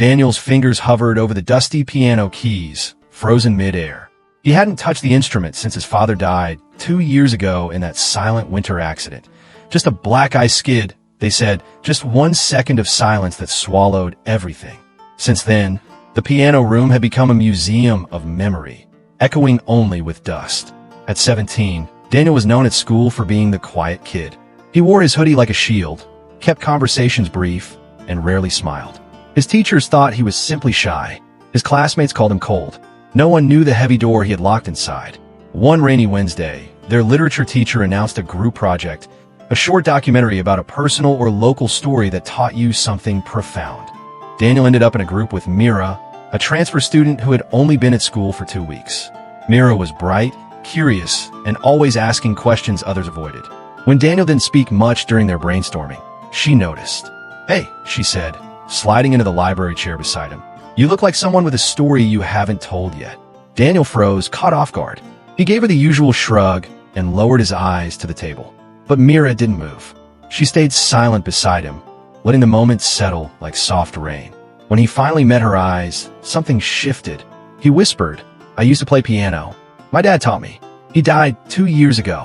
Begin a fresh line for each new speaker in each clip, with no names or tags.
Daniel's fingers hovered over the dusty piano keys, frozen mid-air. He hadn't touched the instrument since his father died 2 years ago in that silent winter accident. Just a black eye skid, they said, just 1 second of silence that swallowed everything. Since then, the piano room had become a museum of memory, echoing only with dust. At 17, Daniel was known at school for being the quiet kid. He wore his hoodie like a shield, kept conversations brief, and rarely smiled. His teachers thought he was simply shy. His classmates called him cold. No one knew the heavy door he had locked inside. One rainy Wednesday, their literature teacher announced a group project, a short documentary about a personal or local story that taught you something profound. Daniel ended up in a group with Mira, a transfer student who had only been at school for 2 weeks. Mira was bright, curious, and always asking questions others avoided. When Daniel didn't speak much during their brainstorming, she noticed. "Hey," she said, sliding into the library chair beside him. "You look like someone with a story you haven't told yet." Daniel froze, caught off guard. He gave her the usual shrug and lowered his eyes to the table. But Mira didn't move. She stayed silent beside him, letting the moment settle like soft rain. When he finally met her eyes, something shifted. He whispered, "I used to play piano. My dad taught me. He died 2 years ago.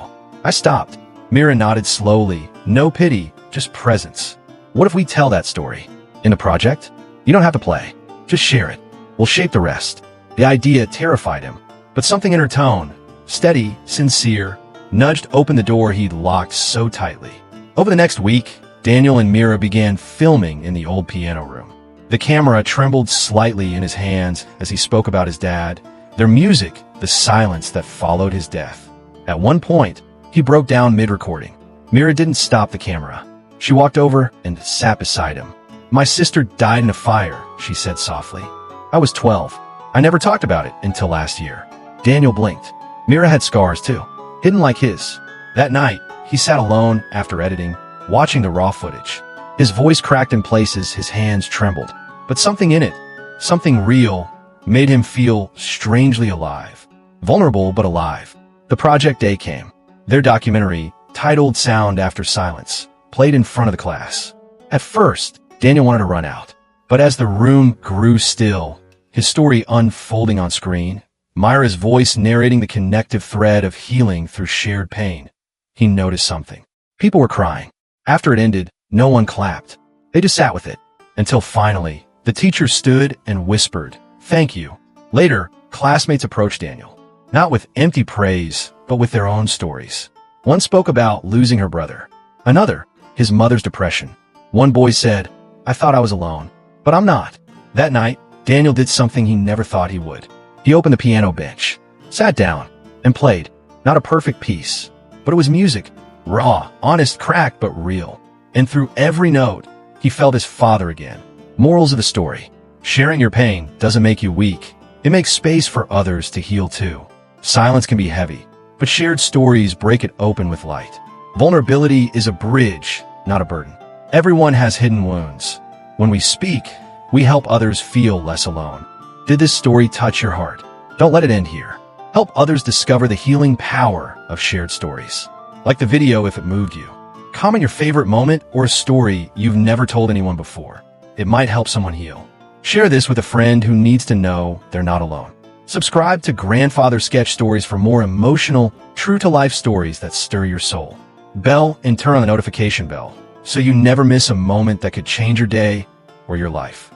I stopped." Mira nodded slowly, no pity, just presence. "What if we tell that story? In the project? You don't have to play. Just share it. We'll shape the rest." The idea terrified him, but something in her tone, steady, sincere, nudged open the door he'd locked so tightly. Over the next week, Daniel and Mira began filming in the old piano room. The camera trembled slightly in his hands as he spoke about his dad, their music, the silence that followed his death. At one point, he broke down mid-recording. Mira didn't stop the camera. She walked over and sat beside him. "My sister died in a fire," she said softly. "I was 12. I never talked about it until last year." Daniel blinked. Mira had scars too, hidden like his. That night, he sat alone after editing, watching the raw footage. His voice cracked in places, his hands trembled. But something in it, something real, made him feel strangely alive. Vulnerable but alive. The project day came. Their documentary, titled Sound After Silence, played in front of the class. At first, Daniel wanted to run out. But as the room grew still, his story unfolding on screen, Mira's voice narrating the connective thread of healing through shared pain, he noticed something. People were crying. After it ended, no one clapped. They just sat with it. Until finally, the teacher stood and whispered, "Thank you." Later, classmates approached Daniel, not with empty praise, but with their own stories. One spoke about losing her brother. Another, his mother's depression. One boy said, "I thought I was alone, but I'm not." That night, Daniel did something he never thought he would. He opened the piano bench, sat down, and played. Not a perfect piece, but it was music. Raw, honest, cracked, but real. And through every note, he felt his father again. Morals of the story. Sharing your pain doesn't make you weak. It makes space for others to heal too. Silence can be heavy, but shared stories break it open with light. Vulnerability is a bridge, not a burden. Everyone has hidden wounds. When we speak, we help others feel less alone. Did this story touch your heart? Don't let it end here. Help others discover the healing power of shared stories. Like the video if it moved you. Comment your favorite moment or a story you've never told anyone before. It might help someone heal. Share this with a friend who needs to know they're not alone. Subscribe to Grandfather Sketch Stories for more emotional, true-to-life stories that stir your soul. Bell and turn on the notification bell so you never miss a moment that could change your day or your life.